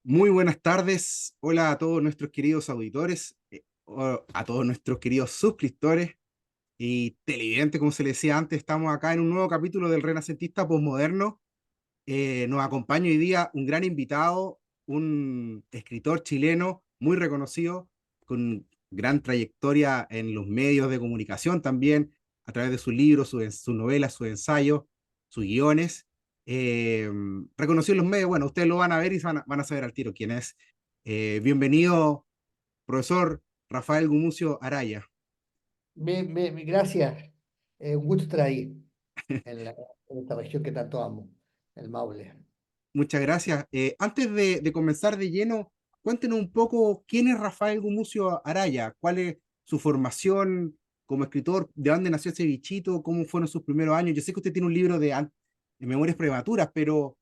Muy buenas tardes. Hola a todos nuestros queridos auditores, a todos nuestros queridos suscriptores y televidentes, como se les decía antes. Estamos acá en un nuevo capítulo del Renacentista Postmoderno. Nos acompaña hoy día un gran invitado, un escritor chileno muy reconocido, con gran trayectoria en los medios de comunicación también, a través de sus libros, sus novelas, sus ensayos, sus guiones. Reconocido en los medios, bueno, ustedes lo van a ver y van a saber al tiro quién es. Bienvenido, profesor Rafael Gumucio Araya. Gracias. Un gusto estar ahí, en esta región que tanto amo, el Maule. Muchas gracias. Antes de comenzar de lleno, cuéntenos un poco quién es Rafael Gumucio Araya, cuál es su formación como escritor, de dónde nació ese bichito, cómo fueron sus primeros años. Yo sé que usted tiene un libro de memorias prematuras, pero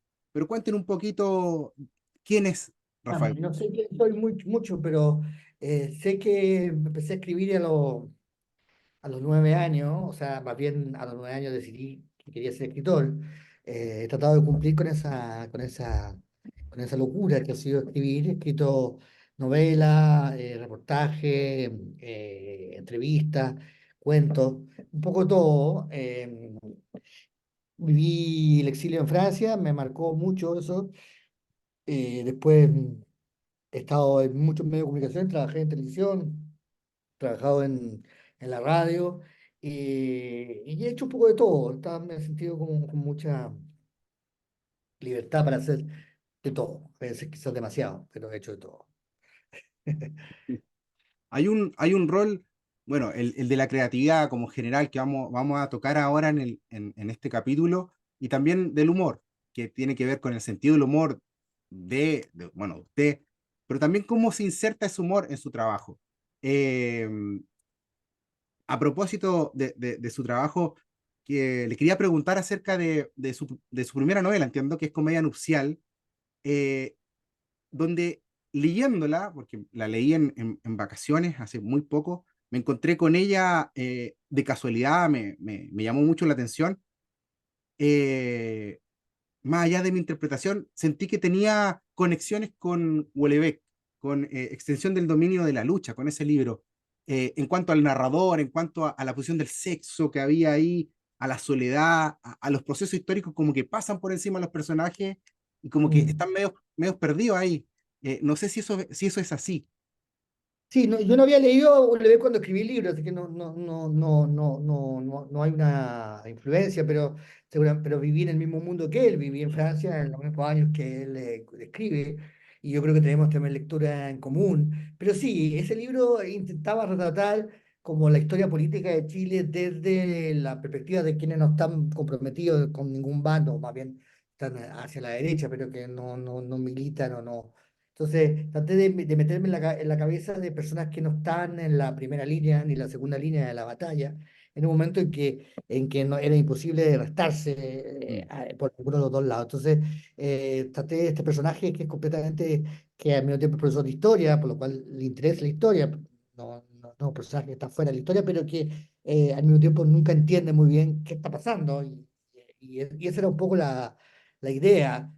cuéntenos un poquito quién es Rafael. No sé quién soy mucho, pero sé que empecé a escribir a los 9 años, o sea, más bien a los 9 años decidí que quería ser escritor. He tratado de cumplir con esa locura que ha sido escribir. He escrito novelas, reportajes, entrevistas, cuentos, un poco todo. Viví el exilio en Francia, me marcó mucho eso. Después he estado en muchos medios de comunicación, trabajé en televisión, trabajado en la radio y he hecho un poco de todo. Me he sentido como con mucha libertad para hacer de todo. A veces quizás demasiado, pero he hecho de todo. Hay un rol, bueno, el de la creatividad como general que vamos a tocar ahora en este capítulo, y también del humor, que tiene que ver con el sentido del humor bueno, usted, pero también cómo se inserta ese humor en su trabajo. Eh, a propósito de su trabajo, que le quería preguntar acerca de su primera novela, entiendo que es Comedia Nupcial, eh, donde leyéndola, porque la leí en vacaciones hace muy poco, me encontré con ella de casualidad, me llamó mucho la atención. eh, Más allá de mi interpretación, sentí que tenía conexiones con Houellebecq, con Extensión del dominio de la lucha, con ese libro. En cuanto al narrador, en cuanto a la posición del sexo que había ahí, a la soledad, a los procesos históricos como que pasan por encima de los personajes y como que Mm. están medio perdidos ahí. No sé si eso es así. Sí, no, yo no había leído Levé cuando escribí el libro, así que no hay una influencia, pero viví en el mismo mundo que él, viví en Francia en los mismos años que él escribe, y yo creo que tenemos también lectura en común. Pero sí, ese libro intentaba retratar como la historia política de Chile desde la perspectiva de quienes no están comprometidos con ningún bando, más bien están hacia la derecha, pero que no militan o no. Entonces, traté de meterme en la cabeza de personas que no están en la primera línea ni la segunda línea de la batalla, en un momento en que no, era imposible restarse Mm. por ninguno de los dos lados. Entonces, traté de este personaje que es completamente, que al mismo tiempo es profesor de historia, por lo cual le interesa la historia, no un personaje que está fuera de la historia, pero que al mismo tiempo nunca entiende muy bien qué está pasando. Y esa era un poco la idea,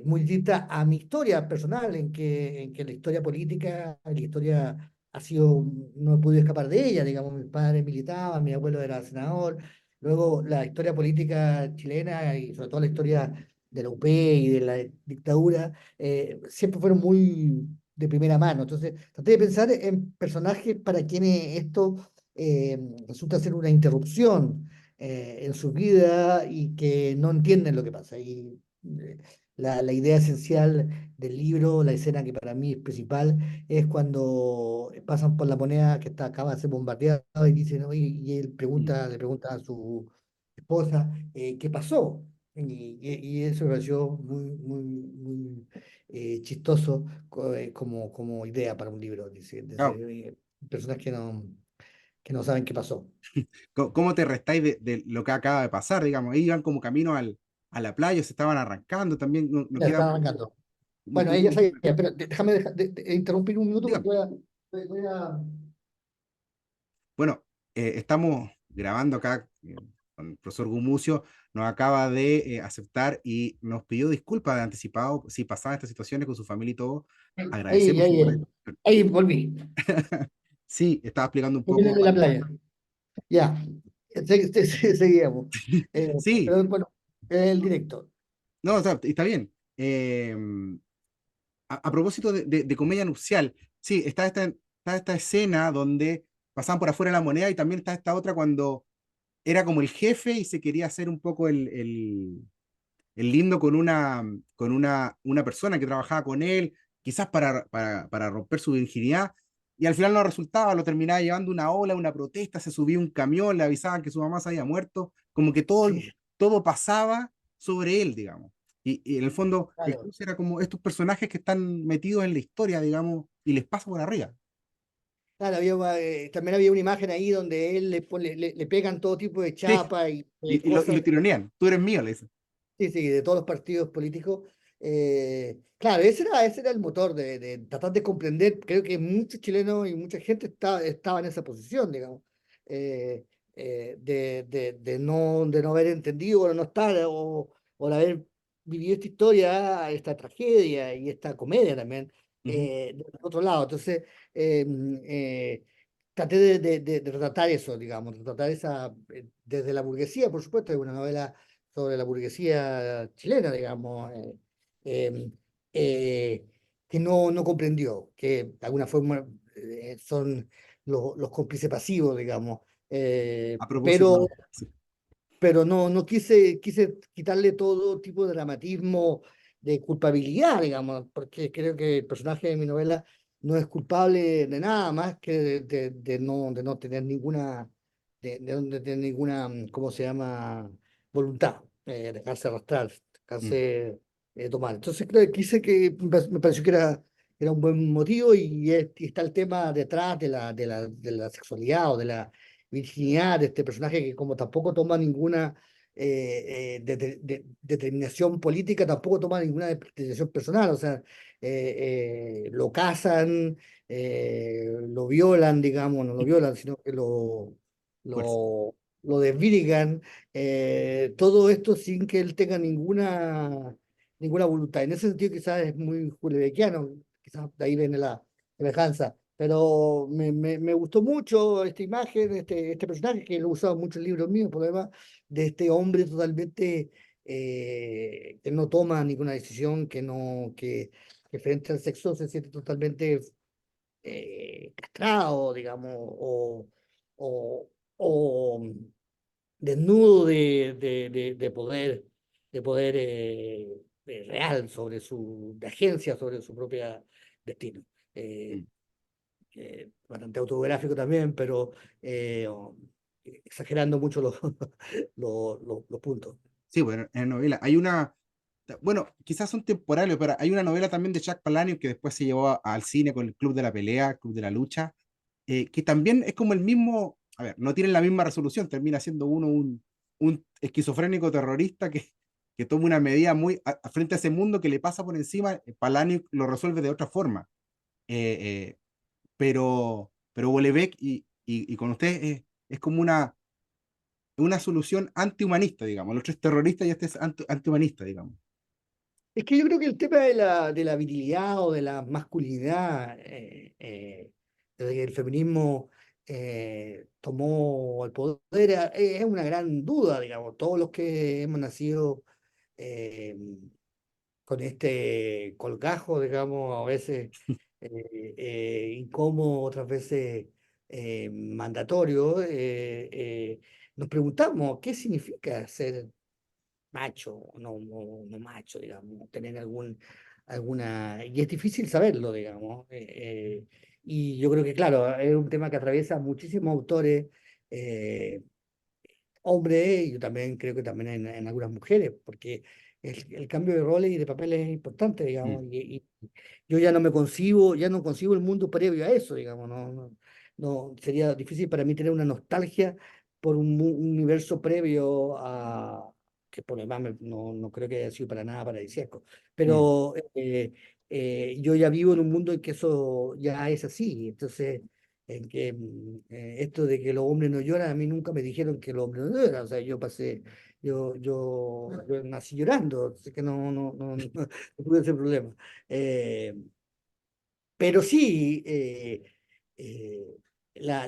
muy distinta a mi historia personal, en que la historia política, la historia ha sido, no he podido escapar de ella, digamos, mis padres militaban, mi abuelo era senador, luego la historia política chilena y sobre todo la historia de la UP y de la dictadura, siempre fueron muy de primera mano. Entonces, traté de pensar en personajes para quienes esto resulta ser una interrupción en su vida y que no entienden lo que pasa. Y la idea esencial del libro, la escena que para mí es principal, es cuando pasan por la moneda que acaba de ser bombardeada y dicen, oye, y él Mm. le pregunta a su esposa, ¿qué pasó? Y eso me pareció muy chistoso como idea para un libro, Claro. personas que no saben qué pasó. ¿Cómo te restáis de lo que acaba de pasar? Digamos, ahí iban como camino a la playa, se estaban arrancando también, no Ya queda están arrancando. muy, Bueno, muy, ella muy sabía, claro. pero déjame interrumpir un minuto porque Dígame. voy a... Bueno, estamos grabando acá con el profesor Gumucio. nos acaba de aceptar y nos pidió disculpas de anticipado si pasaban estas situaciones con su familia y todo. Ahí, Agradecemos su ahí, ahí volví. Sí, estaba explicando un Volví poco. de la playa. Ya, seguíamos. Sí, Pero bueno, el director. no, o sea, está bien. A propósito de comedia nupcial, sí, está esta escena donde pasaban por afuera la moneda y también está esta otra cuando era como el jefe y se quería hacer un poco el lindo con una persona que trabajaba con él, quizás para romper su virginidad, y al final no resultaba, lo terminaba llevando una ola, una protesta, se subía un camión, le avisaban que su mamá se había muerto, como que Sí, todo pasaba sobre él, digamos. Y en el fondo, el claro. Cruz era como estos personajes que están metidos en la historia, digamos, y les pasa por arriba. Claro, también había una imagen ahí donde él le pegan todo tipo de Sí, chapa y y lo cosas. tironean. Tú eres mío, le dicen. Sí, sí, de todos los partidos políticos. Claro, ese era el motor de tratar de comprender. Creo que muchos chilenos y mucha gente estaba en esa posición, digamos, eh, de no haber entendido o no estar, o de haber vivido esta historia, esta tragedia y esta comedia también, Ujú. del otro lado. Entonces, eh, eh, traté de retratar eso, digamos, retratar esa, desde la burguesía, por supuesto, es una novela sobre la burguesía chilena, digamos, eh, eh, que no comprendió, que de alguna forma son los cómplices pasivos, digamos. A propósito, Pero sí, no quise quitarle todo tipo de dramatismo, de culpabilidad, digamos, porque creo que el personaje de mi novela no es culpable de nada más que de no tener ninguna, de no tener ninguna, ¿cómo se llama? Voluntad, dejarse arrastrar, mm, dejarse tomar. Entonces creo que quise que, me pareció que era un buen motivo y está el tema detrás de la sexualidad o de la virginidad de este personaje que como tampoco toma ninguna determinación política, tampoco toma ninguna determinación personal, o sea, lo casan, lo violan, digamos, no lo violan, sino que fuerza. lo, lo desvirgan, todo esto sin que él tenga ninguna voluntad. En ese sentido quizás es muy julebequiano, quizás de ahí viene la semejanza. Pero me gustó mucho esta imagen, este personaje, que lo he usado mucho en libros míos, por lo demás, de este hombre totalmente que no toma ninguna decisión, que frente al sexo se siente totalmente castrado, digamos, o, o desnudo de poder real sobre de agencia sobre su propia destino. Eh, Mm. Bastante autobiográfico también, pero exagerando mucho los puntos. Sí, bueno, en novela. Bueno, quizás son temporales, pero hay una novela también de Jack Palahniuk que después se llevó al cine con el Club de la Pelea, Club de la Lucha, que también es como el mismo, a ver, no tienen la misma resolución, termina siendo uno un esquizofrénico terrorista que toma una medida muy frente a ese mundo que le pasa por encima, Palahniuk lo resuelve de otra forma. Eh, eh, pero Houellebecq y con usted es como una solución antihumanista, digamos. El otro es terrorista y este es antihumanista, digamos. Es que yo creo que el tema de la virilidad o de la masculinidad, desde que el feminismo tomó el poder, es una gran duda, digamos. Todos los que hemos nacido eh, con este colgajo, digamos, a veces incómodo, otras veces mandatorio, nos preguntamos qué significa ser macho o no macho, digamos, tener alguna... Y es difícil saberlo, digamos. Y yo creo que, claro, es un tema que atraviesa muchísimos autores. eh, Hombres, y yo también creo que también en algunas mujeres, porque el cambio de roles y de papeles es importante, Mm, digamos, y yo ya no me concibo, ya no concibo el mundo previo a eso, digamos, no, sería difícil para mí tener una nostalgia por un universo previo a, que por lo demás no creo que haya sido para nada paradisíaco, mm, pero yo ya vivo en un mundo en que eso ya es así, entonces en que esto de que los hombres no lloran, a mí nunca me dijeron que los hombres no lloran, o sea, yo pasé yo nací llorando, así que no tuve ese problema. Eh, pero sí, eh, la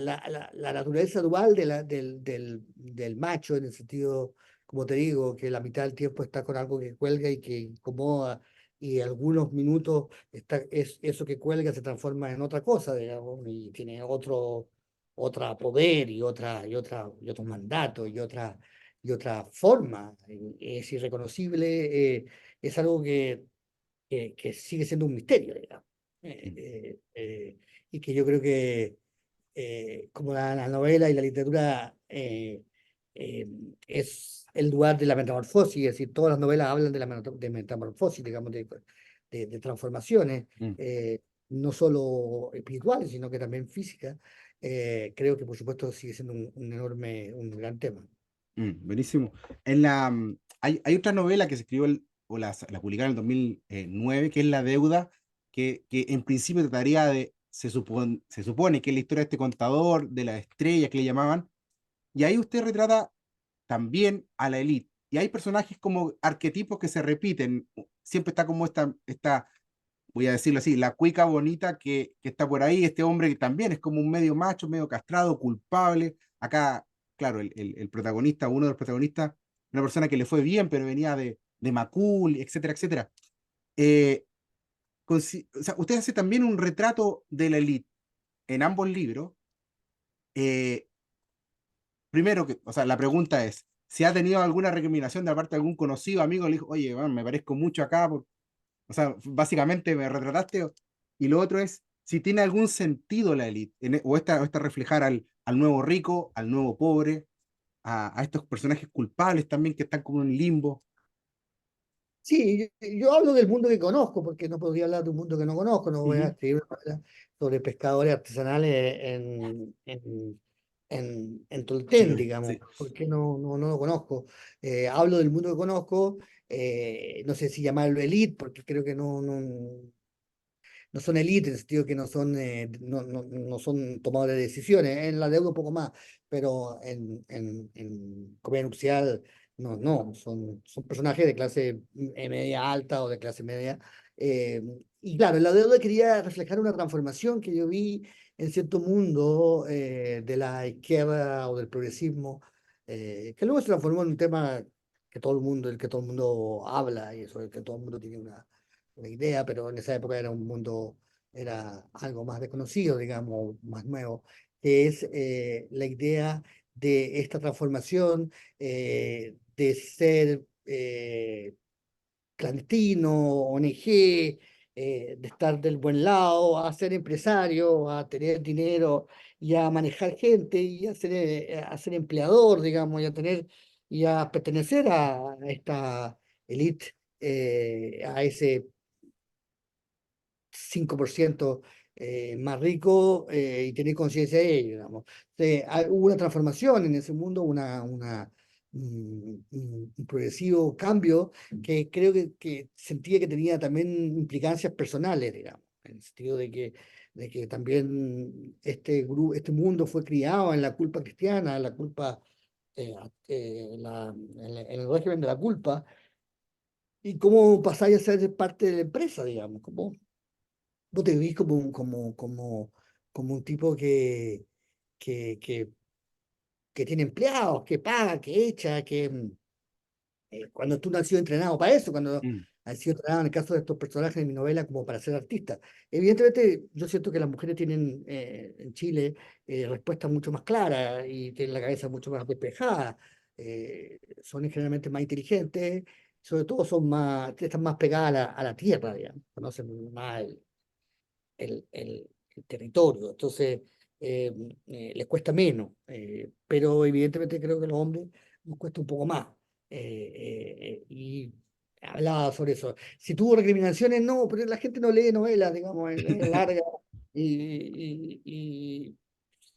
naturaleza dual del macho, en el sentido, como te digo, que la mitad del tiempo está con algo que cuelga y que incomoda, y algunos minutos eso que cuelga se transforma en otra cosa, digamos, y tiene otra poder y otro mandato y otra forma. Es irreconocible, es algo que sigue siendo un misterio, digamos. Mm, Y que yo creo que como la novela y la literatura eh, es el lugar de la metamorfosis, es decir, todas las novelas hablan de de metamorfosis, digamos, de transformaciones, mm, eh, no solo espirituales, sino que también físicas. Creo que, por supuesto, sigue siendo un gran tema. buenísimo. Hay otra novela que se escribió o la publicaron en el 2009, que es La Deuda, que en principio trataría de, se supone que es la historia de este contador, de las estrellas que le llamaban, y ahí usted retrata también a la élite. Y hay personajes como arquetipos que se repiten. Siempre está como voy a decirlo así, la cuica bonita que está por ahí, este hombre que también es como un medio macho, medio castrado, culpable. Acá, claro, el protagonista, uno de los protagonistas, una persona que le fue bien, pero venía de Macul, etcétera, etcétera. Eh, o sea, usted hace también un retrato de la élite en ambos libros. Eh, Primero, o sea, la pregunta es, si ha tenido alguna recriminación de parte de algún conocido, amigo, le dijo, oye, bueno, me parezco mucho acá, o sea, básicamente me retrataste. Y lo otro es si tiene algún sentido la élite, o esta reflejar al nuevo rico, al nuevo pobre, a estos personajes culpables también que están como en limbo. Sí, yo hablo del mundo que conozco, porque no podría hablar de un mundo que no conozco, no voy a Ujú. escribir una novela sobre pescadores artesanales en Tolten, Chile, digamos, sí. porque no lo conozco. Hablo del mundo que conozco, no sé si llamarlo elite, porque creo que no son élites, en el sentido que no son tomadores de decisiones. En la deuda un poco más, pero en comedia nupcial son personajes de clase media alta o de clase media. Eh, y claro, en la deuda quería reflejar una transformación que yo vi en cierto mundo de la izquierda o del progresismo, que luego se transformó en un tema del que todo el mundo habla y sobre el que todo el mundo tiene una idea, pero en esa época era algo más desconocido, digamos, más nuevo, que es la idea de esta transformación de ser clandestino, ONG, de estar del buen lado, a ser empresario, a tener dinero y a manejar gente a ser empleador, digamos, y a pertenecer a esta élite, a ese 5% más rico y tener conciencia de ello, digamos. Hubo una transformación en ese mundo, un progresivo cambio que creo que sentía que tenía también implicancias personales, digamos, en el sentido de que también este mundo fue criado en la culpa cristiana, la culpa, en el régimen de la culpa, y cómo pasáis a ser parte de la empresa, digamos, como vos te vivís como un tipo que, que, que tiene empleados, que paga, que echa, cuando tú no has sido entrenado para eso, cuando Mm, has sido entrenado en el caso de estos personajes de mi novela como para ser artista. Evidentemente, yo siento que las mujeres tienen en Chile respuestas mucho más claras y tienen la cabeza mucho más despejada. Son generalmente más inteligentes, sobre todo están más pegadas a la tierra, digamos, conocen más el territorio, entonces les cuesta menos, pero evidentemente creo que a los hombres nos cuesta un poco más. Y hablaba sobre eso. Si tuvo recriminaciones, no, pero la gente no lee novelas, digamos, es larga. Y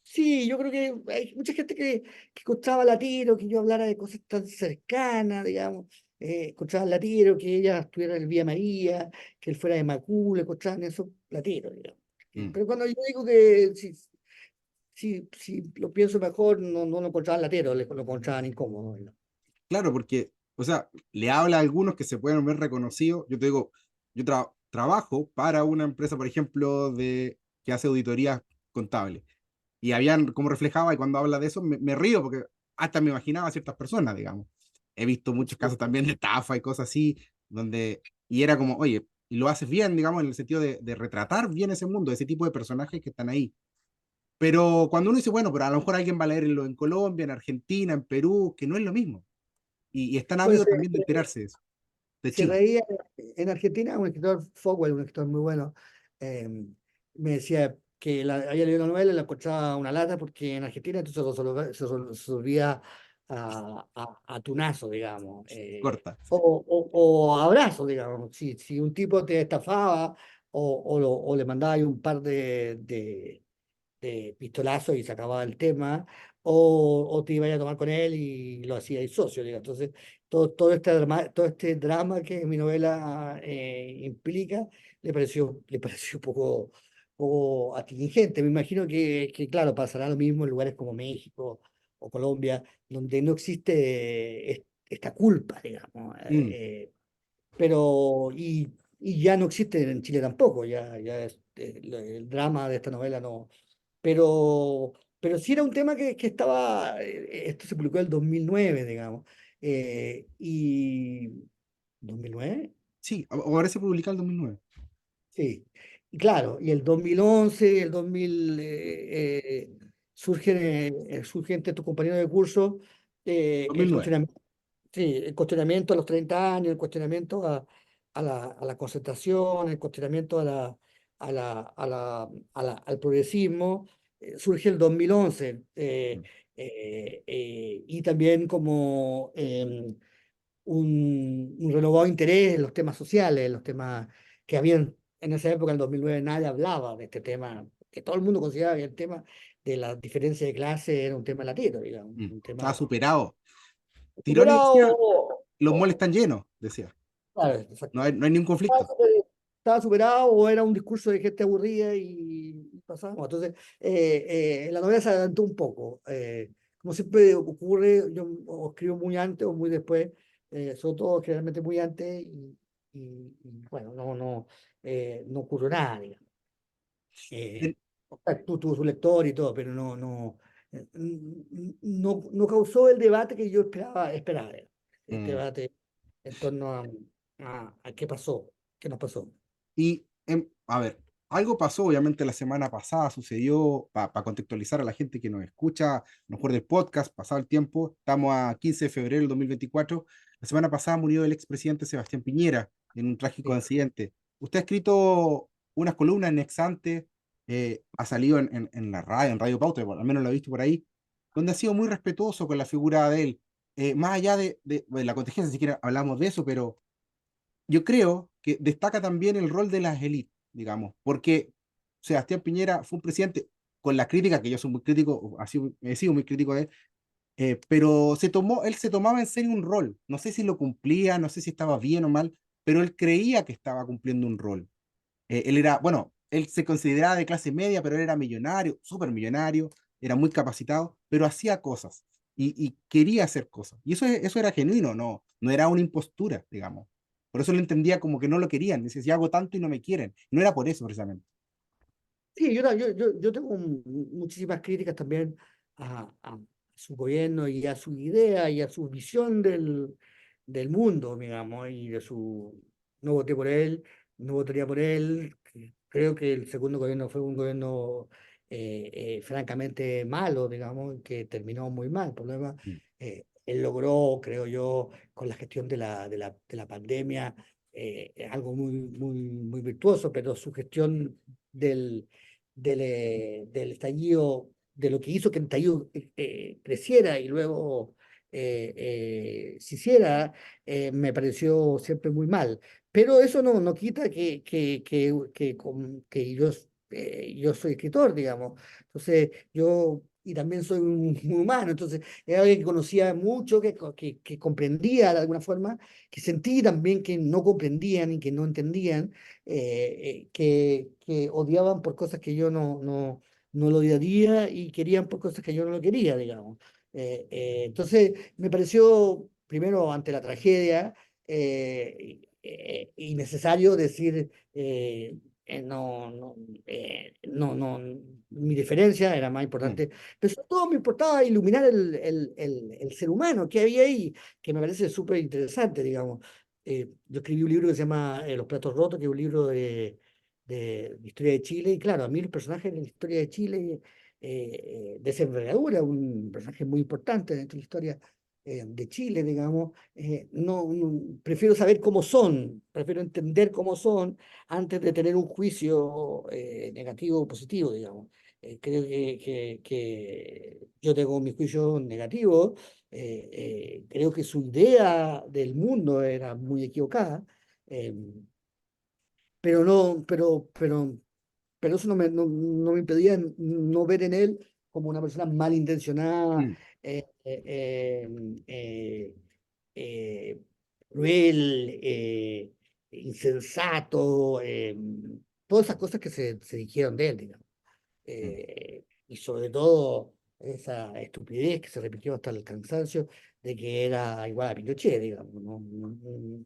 sí, yo creo que hay mucha gente que escuchaba latino, que yo hablara de cosas tan cercanas, digamos. Escuchaban latino, que ella estuviera en el Vía María, que él fuera de Macul, escuchaban eso latino, digamos. mm. Pero cuando yo digo que si lo pienso mejor, no lo encontraban latero, lo encontraban incómodo, ¿no? claro, porque, o sea, le habla a algunos que se pueden ver reconocidos. Yo te digo, yo trabajo para una empresa, por ejemplo, que hace auditorías contables. Y habían, como reflejaba, y cuando habla de eso, me río porque hasta me imaginaba a ciertas personas, digamos. He visto muchos casos también de estafa y cosas así, y era como, oye, y lo haces bien, digamos, en el sentido de retratar bien ese mundo, ese tipo de personajes que están ahí. Pero cuando uno dice, bueno, pero a lo mejor alguien va a leerlo en Colombia, en Argentina, en Perú, que no es lo mismo. Y están Bueno, ávidos también de enterarse de eso, de se Chile. reía en Argentina, un escritor, Fogwell, un escritor muy bueno, eh, me decía que había leído una novela y la encontraba una lata porque en Argentina entonces se resolvía a tunazo, digamos, Corta. o abrazo, digamos. Si un tipo te estafaba o le mandaba ahí un par de pistolazos y se acababa el tema, o te iba a tomar con él y lo hacía ahí socio, digamos. Entonces, todo este drama que mi novela implica le pareció un poco atingente. Me imagino claro, pasará lo mismo en lugares como México o Colombia, donde no existe esta culpa, digamos. Mm, Y ya no existe en Chile tampoco, ya el drama de esta novela no, pero sí era un tema que estaba, esto se publicó en el 2009, digamos, y 2009, sí, ahora se publica el 2009. sí, y claro, y el 2011, el 2000, surgen entre tus compañeros de curso el 2009. cuestionamiento. Sí, el cuestionamiento a los 30 años, el cuestionamiento a la concentración, el cuestionamiento al progresismo, surge el 2011 y también como un renovado interés en los temas sociales, en los temas que habían en esa época, en el 2009 nadie hablaba de este tema, que todo el mundo consideraba que el tema de la diferencia de clase era un tema latero, digamos, un Estaba tema superado. Tirón y decía, superado. los malls están llenos, decía. Claro, No hay ningún estaba, conflicto. super- estaba superado o era un discurso de gente aburrida y pasamos. Entonces, la novela se adelantó un poco. Como siempre ocurre, yo o escribo muy antes o muy después, sobre todo generalmente muy antes bueno, no ocurrió nada, digamos. Eh, En- o sea, tuvo su lector y todo, pero no causó el debate que yo esperaba. Este mm. debate en torno a qué pasó, qué nos pasó. A ver, algo pasó, obviamente, la semana pasada, sucedió, para contextualizar a la gente que nos escucha, a lo mejor del podcast, pasado el tiempo, estamos a 15 de febrero del 2024. La semana pasada murió el expresidente Sebastián Piñera en un trágico Sí, accidente. Usted ha escrito unas columnas en Exante, ha salido en la radio, en Radio Pauta, al menos lo he visto por ahí, donde ha sido muy respetuoso con la figura de él. Más allá de la contingencia, si quieren hablamos de eso, pero yo creo que destaca también el rol de las élites, digamos, porque Sebastián Piñera fue un presidente con la crítica, que yo soy muy crítico, he sido muy crítico de él, pero él se tomaba en serio un rol. No sé si lo cumplía, no sé si estaba bien o mal, pero él creía que estaba cumpliendo un rol. Él era, bueno, él se consideraba de clase media, pero él era millonario, súper millonario, era muy capacitado, pero hacía cosas y quería hacer cosas. Y eso era genuino, no era una impostura, digamos. Por eso lo entendía como que no lo querían. Decía, si hago tanto y no me quieren. No era por eso, precisamente. sí, yo tengo muchísimas críticas también a su gobierno y a su idea y a su visión del mundo, digamos, y de su... No voté por él, no votaría por él. Creo que el segundo gobierno fue un gobierno francamente malo, digamos, que terminó muy mal. El problema, Mm, él logró, creo yo, con la gestión de la pandemia, algo muy virtuoso, pero su gestión del estallido, de lo que hizo que el estallido creciera y luego se hiciera, me pareció siempre muy mal. Pero eso no quita que yo soy escritor, digamos. Entonces, y también soy un humano, entonces era alguien que conocía mucho, que comprendía de alguna forma, que sentí también que no comprendían y que no entendían, que odiaban por cosas que yo no lo odiaría y querían por cosas que yo no lo quería, digamos. Entonces, me pareció primero ante la tragedia, y necesario decir, no, no, no, mi diferencia era más mm, importante, pero sobre todo me importaba iluminar el ser humano que había ahí, que me parece súper interesante, digamos. Yo escribí un libro que se llama Los platos rotos, que es un libro de historia de Chile, y claro, a mí los personajes de la historia de Chile, de esa envergadura, un personaje muy importante dentro de la historia de Chile, digamos, prefiero saber cómo son, prefiero entender cómo son antes de tener un juicio negativo o positivo, digamos. Creo que yo tengo mi juicio negativo, creo que su idea del mundo era muy equivocada, eh, pero eso no me impedía no ver en él como una persona malintencionada, mm, eh, eh, eh, eh, cruel, insensato, todas esas cosas que se dijeron de él, digamos. mm, Y sobre todo esa estupidez que se repitió hasta el cansancio de que era igual a Pinochet, digamos.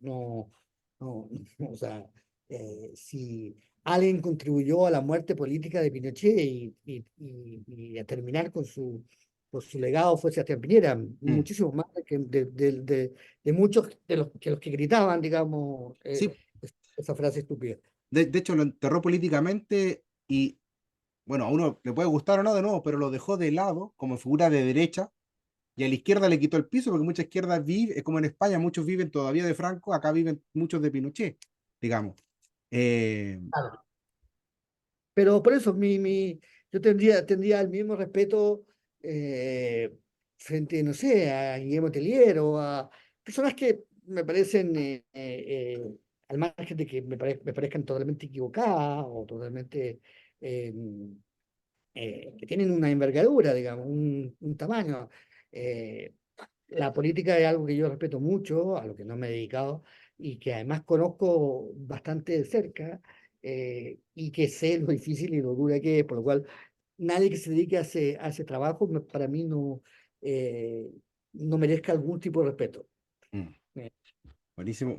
No, o sea, si alguien contribuyó a la muerte política de Pinochet y a terminar con su legado fue Sebastián Piñera, mm. muchísimo más de muchos de los que gritaban, digamos, Sí, esa frase estúpida. de hecho lo enterró políticamente y, bueno, a uno le puede gustar o no de nuevo, pero lo dejó de lado como figura de derecha y a la izquierda le quitó el piso porque mucha izquierda vive, es como en España, muchos viven todavía de Franco, acá viven muchos de Pinochet, digamos. Eh, Pero por eso yo tendría el mismo respeto eh, frente, no sé, a Guillermo Tellier o a personas que me parecen, al margen de que me parezcan totalmente equivocadas o totalmente, eh, que tienen una envergadura, digamos, un tamaño. Eh, la política es algo que yo respeto mucho, a lo que no me he dedicado y que además conozco bastante de cerca, y que sé lo difícil y lo dura que es, por lo cual nadie que se dedique a ese trabajo para mí eh, no merezca algún tipo de respeto. mm, Eh, buenísimo.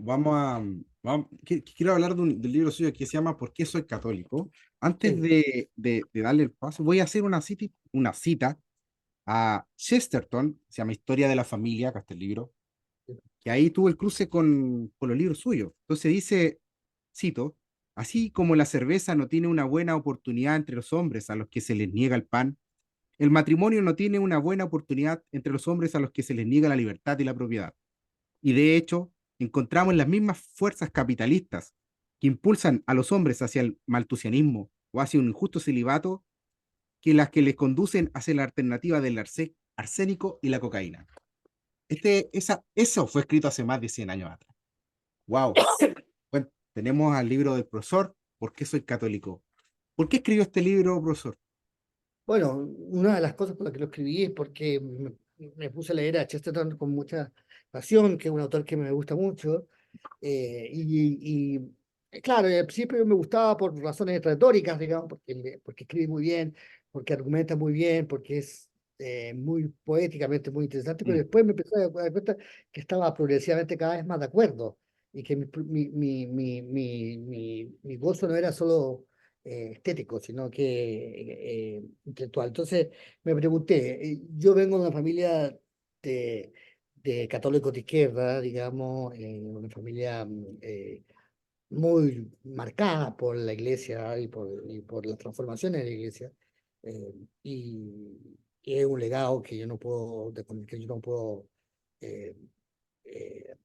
Quiero hablar del libro suyo que se llama ¿Por qué soy católico? Antes sí, de darle el paso, voy a hacer una cita a Chesterton, se llama Historia de la Familia, acá está el libro, que ahí tuvo el cruce con los libros suyos. Entonces dice, cito, así como la cerveza no tiene una buena oportunidad entre los hombres a los que se les niega el pan, el matrimonio no tiene una buena oportunidad entre los hombres a los que se les niega la libertad y la propiedad. Y de hecho, encontramos las mismas fuerzas capitalistas que impulsan a los hombres hacia el maltusianismo o hacia un injusto celibato que las que les conducen hacia la alternativa del arsénico y la cocaína. Eso fue escrito hace más de 100 años atrás. ¡Wow! Bueno, tenemos al libro del profesor, ¿Por qué soy católico? ¿Por qué escribió este libro, profesor? bueno, una de las cosas por las que lo escribí es porque me puse a leer a Chesterton con mucha pasión, que es un autor que me gusta mucho. Claro, al principio me gustaba por razones retóricas, digamos, porque escribe muy bien, porque argumenta muy bien, porque es muy poéticamente muy interesante, pero Mm, después me empecé a dar cuenta que estaba progresivamente cada vez más de acuerdo y que mi gozo no era solo estético, sino que intelectual. Entonces me pregunté, yo vengo de una familia de católicos de izquierda, digamos, una familia muy marcada por la iglesia y por las transformaciones de la iglesia. eh, y es un legado que yo no puedo, que yo no puedo. eh, eh,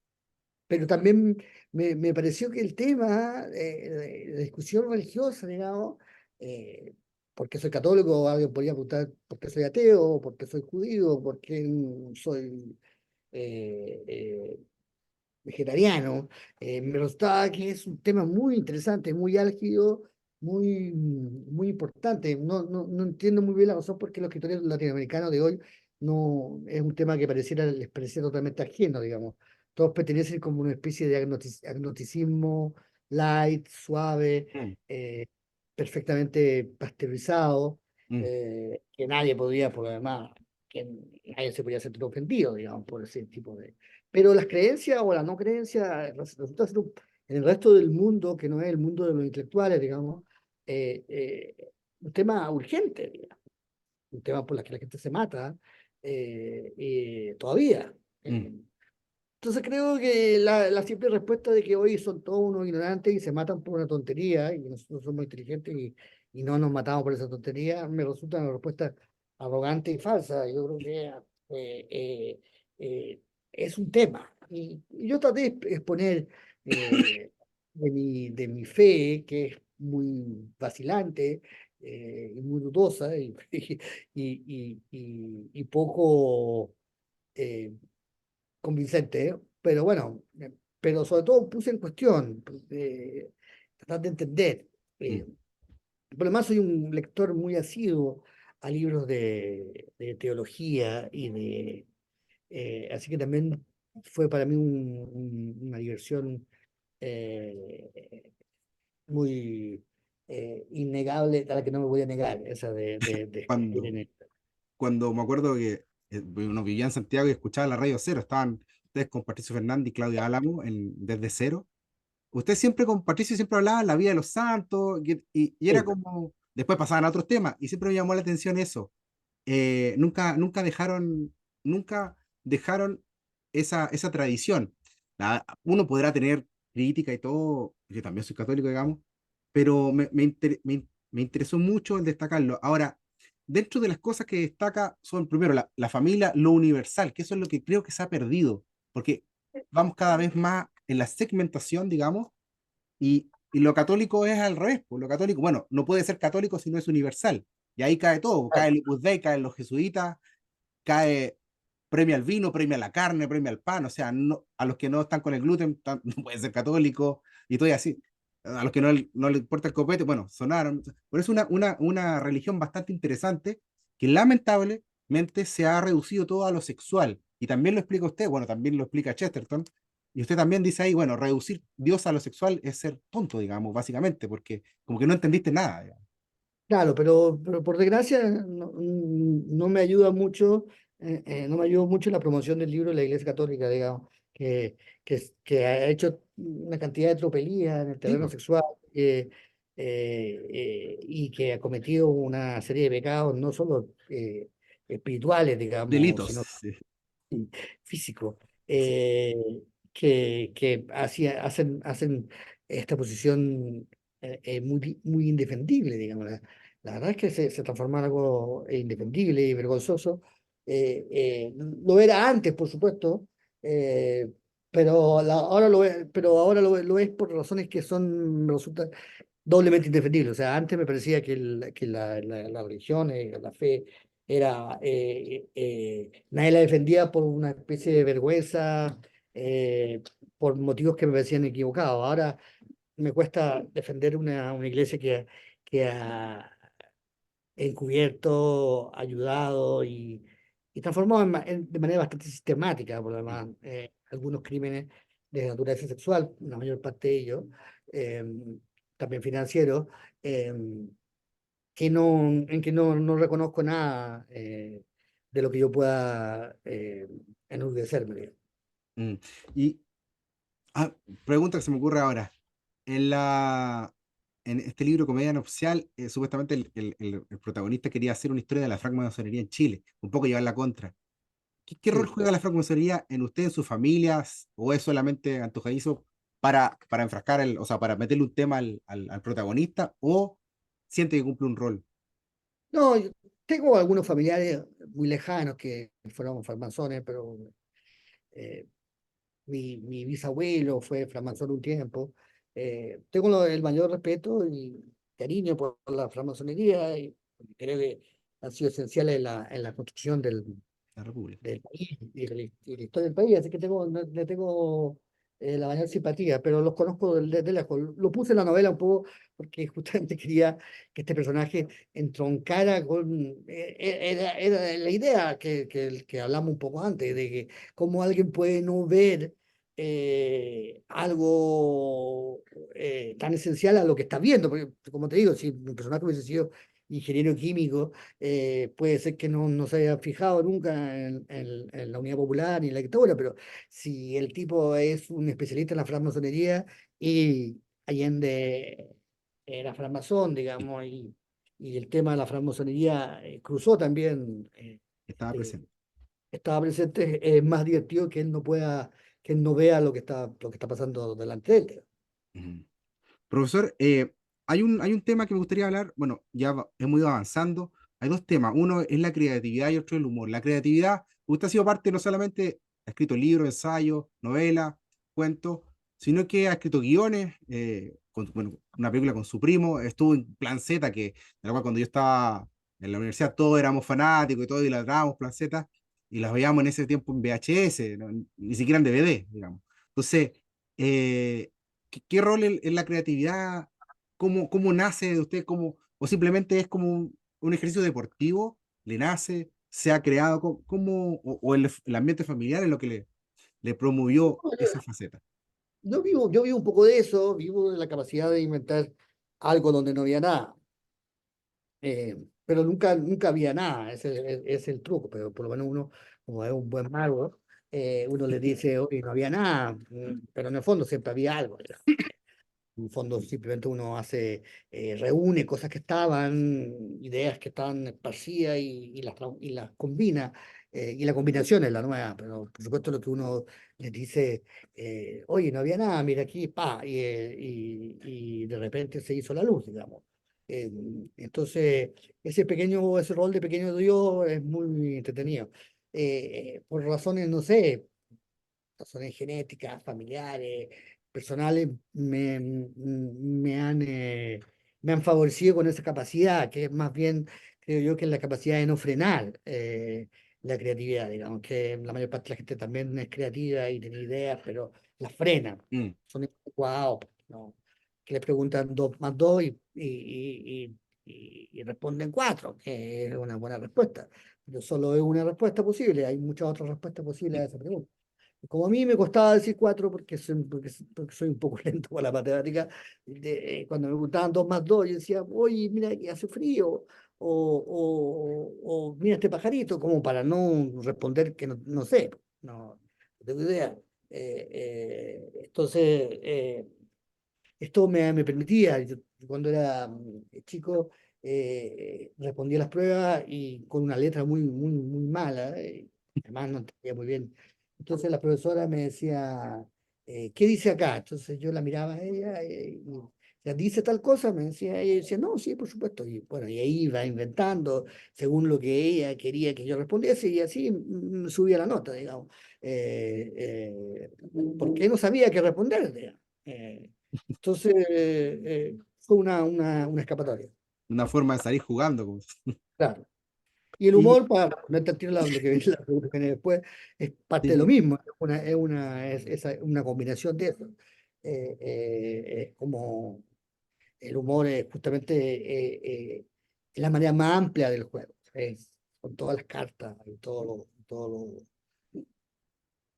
pero también me pareció que el tema de discusión religiosa, digamos, eh, porque soy católico, alguien podría preguntar por qué soy ateo, por qué soy judío, por qué soy eh, eh, vegetariano. Me resultaba que es un tema muy interesante, muy álgido, muy importante. No entiendo muy bien la razón por qué los escritores latinoamericanos de hoy no es un tema que les pareciera totalmente ajeno, digamos. Todos pertenecen como una especie de agnoticismo light, suave, mm, eh, perfectamente pasteurizado, mm, que nadie podría, por lo demás, que nadie se podría sentir ofendido, digamos, por ese tipo pero las creencias o la no creencia resulta ser en el resto del mundo, que no es el mundo de los intelectuales, digamos, un tema urgente, digamos, un tema por el que la gente se mata todavía. Mm, Entonces creo que la simple respuesta de que hoy son todos unos ignorantes y se matan por una tontería y nosotros somos inteligentes y no nos matamos por esa tontería, me resulta una respuesta arrogante y falsa. Yo creo que eh, es un tema. Y yo traté de exponer de mi fe, que es muy vacilante y muy dudosa y poco... eh, convincente, ¿eh? Pero bueno, pero sobre todo puse en cuestión, tratar de entender. mm. Por lo demás, soy un lector muy asiduo a libros de teología así que también fue para mí una diversión eh, muy innegable, a la que no me voy a negar, esa de escribir Cuando, en el... cuando me acuerdo que uno vivía en Santiago y escuchaba la radio Cero, estaban ustedes con Patricio Fernández y Claudia Álamo Desde Cero. Usted siempre con Patricio siempre hablaba de la vida de los santos y era Sí, como, después pasaban a otros temas y siempre me llamó la atención eso. Nunca dejaron esa tradición. Uno podrá tener crítica y todo, yo también soy católico, digamos, pero me interesó mucho el destacarlo. Ahora, dentro de las cosas que destaca son, primero, la familia, lo universal, que eso es lo que creo que se ha perdido, porque vamos cada vez más en la segmentación, digamos, y lo católico es al revés, pues lo católico, bueno, no puede ser católico si no es universal. Y ahí cae todo, cae claro. el Opus Dei, caen los jesuitas, cae premio al vino, premio a la carne, premio al pan, o sea, a los que no están con el gluten no pueden ser católicos, y todo así. A los que no les importa el copete, bueno, sonaron. Pero es una religión bastante interesante que lamentablemente se ha reducido todo a lo sexual. Y también lo explica usted, bueno, también lo explica Chesterton, y usted también dice ahí, bueno, reducir Dios a lo sexual es ser tonto, digamos, básicamente, porque como que no entendiste nada, digamos. Claro, pero por desgracia no me ayuda mucho, no me ayudó mucho en la promoción del libro de la Iglesia Católica, digamos, que ha hecho una cantidad de tropelías en el Sí, terreno pues, sexual y que ha cometido una serie de pecados, no solo espirituales, digamos, delitos. sino Sí, físico, sí. que hacen esta posición muy indefendible, digamos. La verdad es que se transformó en algo indefendible y vergonzoso. Lo era antes, por supuesto, eh, pero ahora lo es por razones que me resultan doblemente indefendible. O sea, antes me parecía que la religión, la fe, nadie la defendía por una especie de vergüenza, por motivos que me parecían equivocados. Ahora me cuesta defender una iglesia que ha encubierto, ayudado y transformado de manera bastante sistemática, por lo demás, algunos crímenes de naturaleza sexual, la mayor parte de ellos, eh, también financieros, eh, en que no reconozco nada de lo que yo pueda enorgullecerme. Mm. Y Ah, pregunta que se me ocurre ahora. En en este libro, Comedia no Oficial, supuestamente el protagonista quería hacer una historia de la francmasonería en Chile, un poco llevar la contra. ¿Qué rol Sí. juega la francmasonería en usted, en sus familias, o es solamente antojadizo para enfrascar, o sea, para meterle un tema al protagonista, o siente que cumple un rol? No, yo tengo algunos familiares muy lejanos que fueron farmazones, pero eh, mi bisabuelo fue francmasón un tiempo. Tengo el mayor respeto y cariño por la francmasonería y creo que han sido esenciales en la construcción La República. del país y la historia del país, así que le tengo la mayor simpatía, pero los conozco de lejos. Lo puse en la novela un poco porque justamente quería que este personaje entroncara con... era la idea que hablamos un poco antes, de que cómo alguien puede no ver algo tan esencial a lo que está viendo, porque como te digo, si mi personaje hubiese sido ingeniero químico, puede ser que no se haya fijado nunca en la Unidad Popular ni en la dictadura, pero si el tipo es un especialista en la francmasonería y Allende era francmasón, digamos, y el tema de la francmasonería cruzó también, Estaba eh, presente. estaba presente, es más divertido que él no pueda, que él no vea lo que está pasando delante de él. Ujú. Profesor, hay un tema que me gustaría hablar. Bueno, hemos ido avanzando. Hay dos temas. Uno es la creatividad y otro el humor. La creatividad, usted ha sido parte, no solamente ha escrito libros, ensayos, novelas, cuentos, sino que ha escrito guiones, bueno, una película con su primo, estuvo en Plan Z, que de la cual cuando yo estaba en la universidad todos éramos fanáticos y todos idolatrábamos Plan Z, y las veíamos en ese tiempo en VHS, ni siquiera en DVD, digamos. Entonces, eh, ¿qué rol en la creatividad? ¿Cómo nace de usted? ¿O simplemente es como un ejercicio deportivo? ¿Le nace? ¿Se ha creado? ¿O el ambiente familiar es lo que le promovió esa faceta? Yo vivo un poco de eso, vivo de la capacidad de inventar algo donde no había nada. Pero nunca había nada, es el truco, pero por lo menos uno, como es un buen mago, uno le dice, oye, no había nada, pero en el fondo siempre había algo. ¿Verdad? En el fondo simplemente uno hace, reúne cosas que estaban, ideas que estaban esparcidas y las combina, y la combinación es la nueva, pero por supuesto lo que uno les dice, oye, no había nada, mira aquí, pa, y de repente se hizo la luz, digamos. Eh, entonces, ese rol de pequeño Dios es muy entretenido. Por razones, no sé, razones genéticas, familiares, personales, me han favorecido con esa capacidad, que es más bien, creo yo, que es la capacidad de no frenar la creatividad, digamos, que la mayor parte de la gente también es creativa y tiene ideas, pero las frenan, Mm. son inadecuados, ¿no? Que le preguntan dos más dos y responden cuatro, que es una buena respuesta. Pero solo es una respuesta posible, hay muchas otras respuestas posibles a esa pregunta. Como a mí me costaba decir cuatro porque soy un poco lento con la matemática, cuando me gustaban dos más dos, yo decía, oye, mira que hace frío, o mira este pajarito, como para no responder que no sé, no tengo idea. Entonces, esto me permitía, yo cuando era chico, respondía las pruebas y con una letra muy mala, además no entendía muy bien. Entonces la profesora me decía, ¿qué dice acá? Entonces yo la miraba a ella y ya dice tal cosa, me decía, ella decía, no, sí, por supuesto. Y bueno, y ahí iba inventando según lo que ella quería que yo respondiese y así subía la nota, digamos. Porque no sabía qué responder, digamos. Entonces, fue una escapatoria, Una forma de salir jugando. claro. Y el Y, humor, para ponerte al tiro lo que viene, la pregunta que viene después, es parte sí, de lo sí. mismo, es una combinación de eso. Es como el humor es justamente es la manera más amplia del juego, con todas las cartas y todo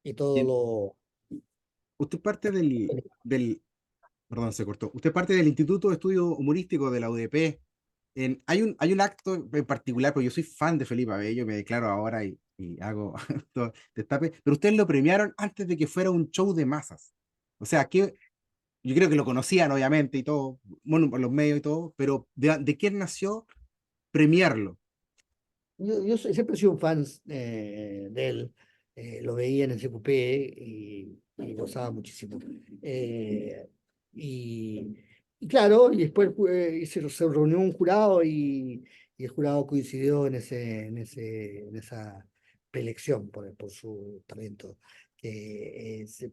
Y lo... usted parte perdón, se cortó. Usted parte del Instituto de Estudio Humorístico de la UDP. Hay un acto en particular, porque yo soy fan de Felipe Abello, me declaro ahora y hago todo destape, pero ustedes lo premiaron antes de que fuera un show de masas. O sea, que yo creo que lo conocían, obviamente, y todo, bueno, por los medios y todo, pero ¿de quién nació premiarlo? Siempre he sido un fan de él, lo veía en el CQP y gozaba muchísimo. Eh, y, y claro, y después se reunió un jurado y el jurado coincidió en esa preelección por su talento.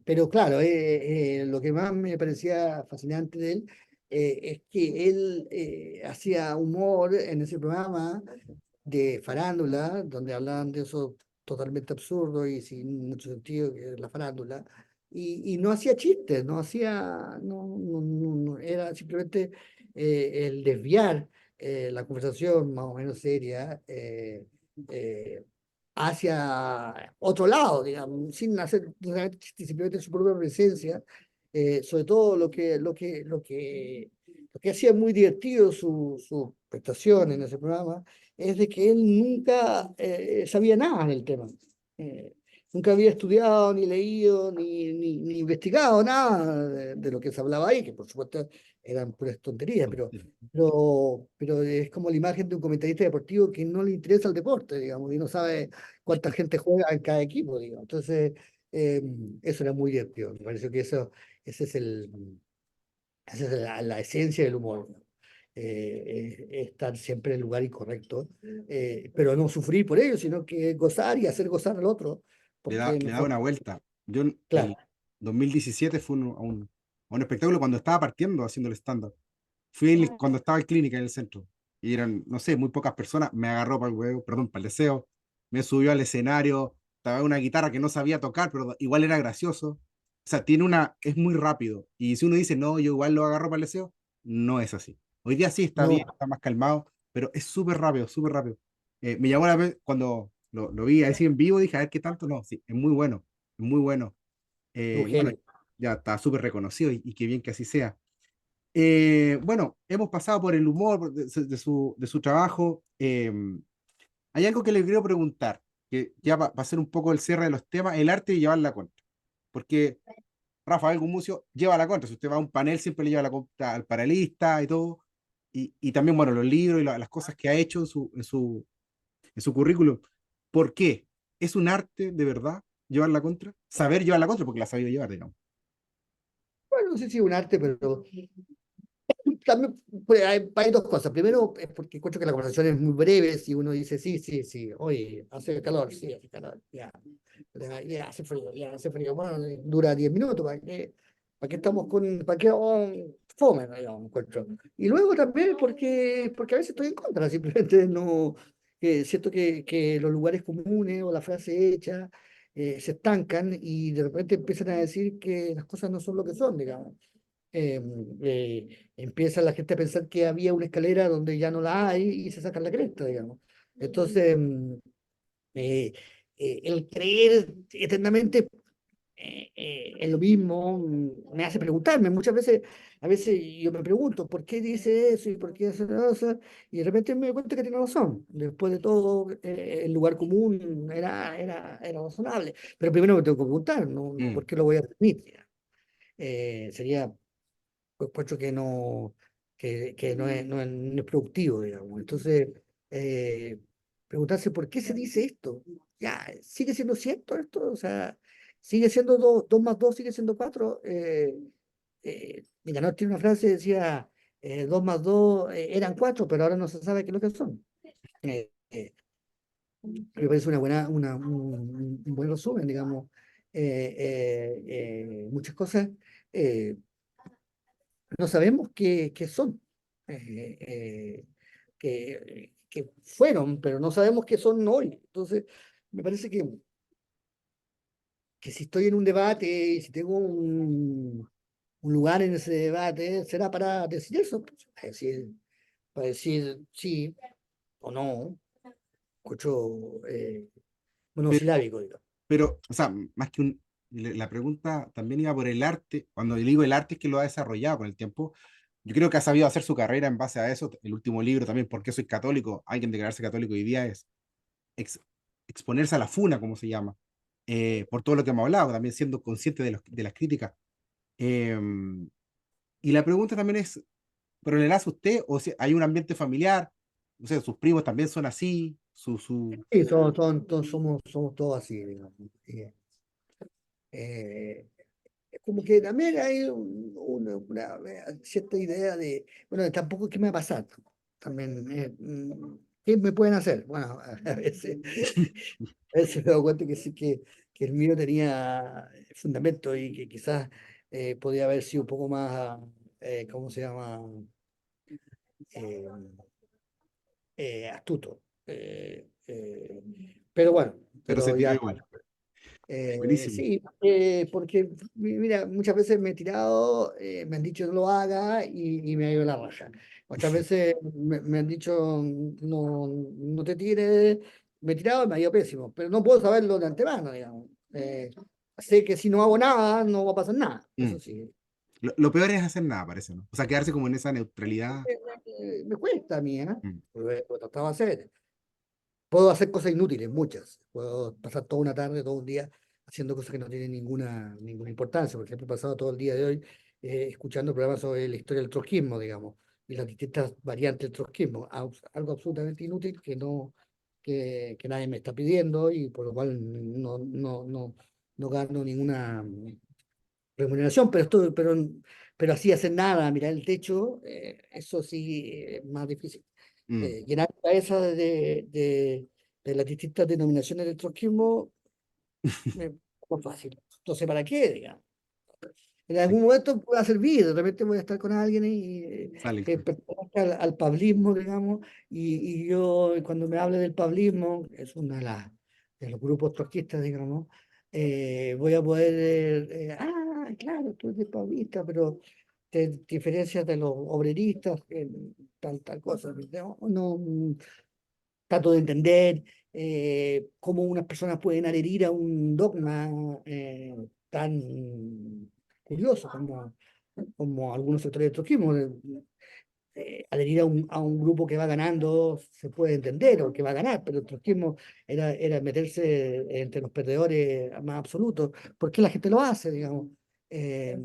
Pero claro, lo que más me parecía fascinante de él es que él hacía humor en ese programa de farándula, donde hablaban de eso totalmente absurdo y sin mucho sentido, que es la farándula, y no hacía chistes, era simplemente el desviar la conversación más o menos seria hacia otro lado, digamos, sin hacer realmente chistes, simplemente su propia presencia, sobre todo lo que lo que hacía muy divertido su prestación en ese programa es de que él nunca sabía nada del tema. Eh, Nunca había estudiado, ni leído, ni investigado nada de lo que se hablaba ahí, que por supuesto eran puras tonterías, pero es como la imagen de un comentarista deportivo que no le interesa el deporte, digamos, y no sabe cuánta gente juega en cada equipo, digamos. Entonces, eh, eso era muy divertido. Me pareció que ese es esa es la esencia del humor, ¿no? Estar siempre en el lugar incorrecto, pero no sufrir por ello, sino que gozar y hacer gozar al otro, porque en Le el da una fondo, vuelta. Yo en claro, el 2017 fui a un espectáculo cuando estaba partiendo haciendo el stand-up. Fui cuando estaba en clínica en el centro. Y eran, no sé, muy pocas personas. Me agarró para el huevo, perdón, para el deseo. Me subió al escenario. Estaba una guitarra que no sabía tocar, pero igual era gracioso. O sea, es muy rápido. Y si uno dice, no, yo igual lo agarro para el deseo, no es así. Hoy día sí está bien, no, está más calmado, pero es súper rápido, súper rápido. Me llamó la vez cuando lo vi así en vivo, dije, a ver qué tanto, no, sí, es muy bueno, es muy bueno. un Bueno, genio. ya está súper reconocido y qué bien que así sea. Bueno, hemos pasado por el humor de su trabajo. Hay algo que le quiero preguntar, que ya va a ser un poco el cierre de los temas, el arte y llevar la contra. Porque Rafael Gumucio lleva la contra. Si usted va a un panel, siempre le lleva la contra al panelista y todo. Y también, bueno, los libros y las cosas que ha hecho en su currículum. ¿Por qué? ¿Es un arte de verdad llevar la contra? Saber llevar la contra, porque la ha sabido llevar, digamos. Bueno, no sé si es un arte, pero también pues, hay dos cosas. Primero, es porque encuentro que la conversación es muy breve. Si uno dice, sí, sí, sí, oye, hace calor, sí, hace calor, ya hace frío, ya hace frío. Bueno, dura 10 minutos. ¿Para qué estamos con, para qué fome, digamos, encuentro? Y luego también porque a veces estoy en contra, simplemente no, siento que los lugares comunes o la frase hecha se estancan y de repente empiezan a decir que las cosas no son lo que son, digamos. eh, Empieza la gente a pensar que había una escalera donde ya no la hay y se sacan la cresta, digamos. Entonces, eh, el creer eternamente en lo mismo me hace preguntarme. Muchas veces, a veces yo me pregunto, ¿por qué dice eso y por qué hace eso? Y de repente me doy cuenta que tiene razón. Después de todo, el lugar común era razonable. Pero primero me tengo que preguntar, ¿no? Mm. ¿Por qué lo voy a admitir? Sería pues puesto que no es productivo, digamos. Entonces, eh, preguntarse por qué se dice esto. Ya, ¿sigue siendo cierto esto? O sea, sigue siendo dos más dos, sigue siendo cuatro. Mira, no tiene una frase que decía, dos más dos eran cuatro, pero ahora no se sabe qué es lo que son. Eh, eh, Me parece un buen resumen, digamos. Muchas cosas. eh, no sabemos qué son, que fueron, pero no sabemos qué son hoy. Entonces, me parece que si estoy en un debate y si tengo un lugar en ese debate, será para decir eso, pues, para decir sí o no, escucho monosilábico, digamos. Pero, o sea, más que la pregunta también iba por el arte. Cuando yo digo el arte es que lo ha desarrollado con el tiempo. Yo creo que ha sabido hacer su carrera en base a eso. El último libro también, ¿por qué soy católico? Alguien declararse católico hoy día es ex- exponerse a la funa, como se llama, por todo lo que hemos hablado, también siendo consciente de las críticas. Eh, y la pregunta también es, ¿pero le nace a usted o si hay un ambiente familiar? O sea, sus primos también son así, Sí, somos todos así, digamos. Eh, Como que también hay una cierta idea de, bueno, tampoco qué me va a pasar. También, ¿qué me pueden hacer? Bueno, a veces me doy cuenta que sí que el mío tenía fundamento y que quizás podía haber sido un poco más, ¿cómo se llama? Eh, Astuto. Pero bueno, pero se pero tiró ya. igual. Buenísimo. Sí, porque mira, muchas veces me he tirado, me han dicho no lo haga y me ha ido la raja. Otras veces me han dicho no te tires, me he tirado y me ha ido pésimo, pero no puedo saberlo de antemano, digamos. Sé que si no hago nada, no va a pasar nada, Mm. eso sí. Lo peor es hacer nada, parece, ¿no? O sea, quedarse como en esa neutralidad. Me cuesta a mí, ¿eh? Mm, Lo he tratado de hacer. Puedo hacer cosas inútiles, muchas. Puedo pasar toda una tarde, todo un día haciendo cosas que no tienen ninguna importancia. Por ejemplo, he pasado todo el día de hoy escuchando programas sobre la historia del trotskismo, digamos, y las distintas variantes del trotskismo. Algo absolutamente inútil que nadie me está pidiendo y por lo cual no gano ninguna remuneración, pero así hacer nada, mirar el techo, eso sí es más difícil. mm. Llenar la cabeza de las distintas denominaciones del trotskismo es más fácil. Entonces, ¿para qué, digamos? En Sí, algún momento va a servir, de repente voy a estar con alguien sale el que tema. pertenezca al pablismo, digamos, y yo cuando me hable del pablismo, es una de los grupos trotskistas, digamos, voy a poder, claro, tú eres pablista, pero te diferencias de los obreristas, tal cosa. No, trato de entender cómo unas personas pueden adherir a un dogma tan curioso como algunos sectores del trotskismo. Adherir a un grupo que va ganando se puede entender o que va a ganar, pero el trotskismo era meterse entre los perdedores más absolutos. ¿Por qué la gente lo hace, digamos? Eh,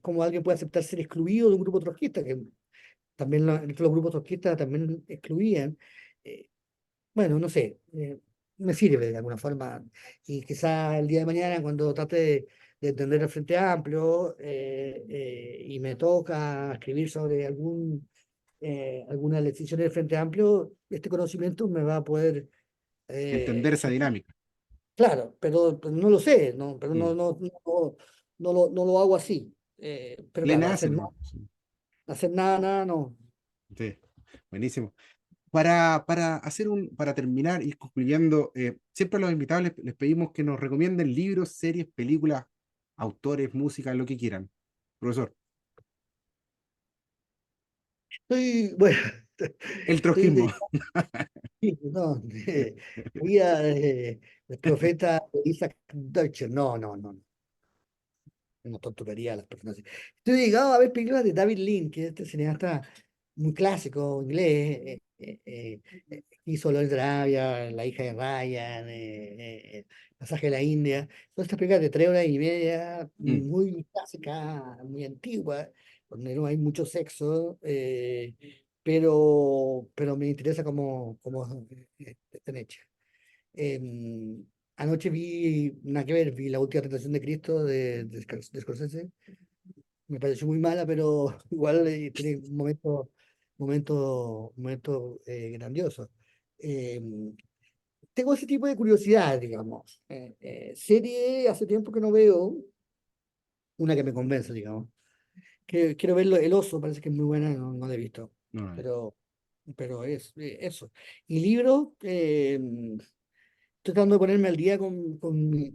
¿Cómo alguien puede aceptar ser excluido de un grupo trotskista? Que también entre los grupos trotskistas también excluían. Eh, bueno, no sé, me sirve de alguna forma. Y quizá el día de mañana, cuando trate de entender el Frente Amplio y me toca escribir sobre alguna decisión del Frente Amplio, este conocimiento me va a poder Entender esa servir. dinámica. Claro, pero no lo sé, ¿no? Pero Mm. no lo hago así. Pero Le claro, nace, ¿no? Sí, hacer nada, nada, no. sí. Buenísimo. Para terminar y ir concluyendo, siempre a los invitados les pedimos que nos recomienden libros, series, películas, autores, música, lo que quieran. Profesor, Bueno, el estoy trotskismo. dedicado. Sí, no, la vida del profeta Isaac Deutscher. No, no torturaría a las personas así. Estoy dedicado a ver películas de David Lean, que es este cineasta muy clásico inglés. Hizo Lawrence de Arabia, La hija de Ryan, Pasaje de la India. Son estas películas de 3 horas y media, Mm. muy clásicas, muy antiguas, donde no hay mucho sexo, pero me interesa cómo están hechas. Anoche nada que ver, vi La última tentación de Cristo de Scorsese. Me pareció muy mala, pero igual tiene momento grandioso. Tengo ese tipo de curiosidad, digamos. Serie hace tiempo que no veo, una que me convence, digamos. Que, quiero verlo, El Oso, parece que es muy buena, no la he visto. No, no, Pero, pero es eso. Y libros, estoy tratando de ponerme al día con mis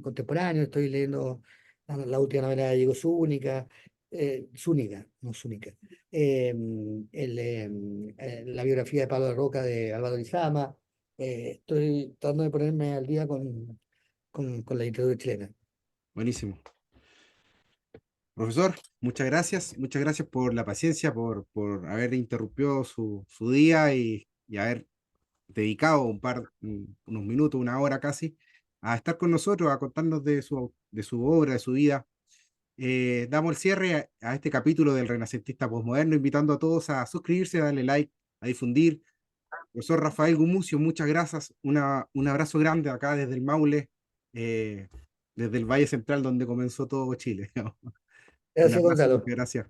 contemporáneos. Estoy leyendo la última novela de Diego Zúñiga, Zúñiga, no Zúñiga. La biografía de Pablo de Roca de Álvaro Lizama. Estoy tratando de ponerme al día con la literatura chilena. buenísimo. Profesor, muchas gracias por la paciencia, por haber interrumpido su día y haber dedicado unos minutos, una hora casi, a estar con nosotros, a contarnos de su obra, de su vida. Damos el cierre a este capítulo del Renacentista Postmoderno, invitando a todos a suscribirse, a darle like, a difundir. Profesor Rafael Gumucio, muchas gracias. Un abrazo grande acá desde el Maule, eh, desde el Valle Central donde comenzó todo Chile. Un Gracias, abrazo, Gonzalo. muchas gracias.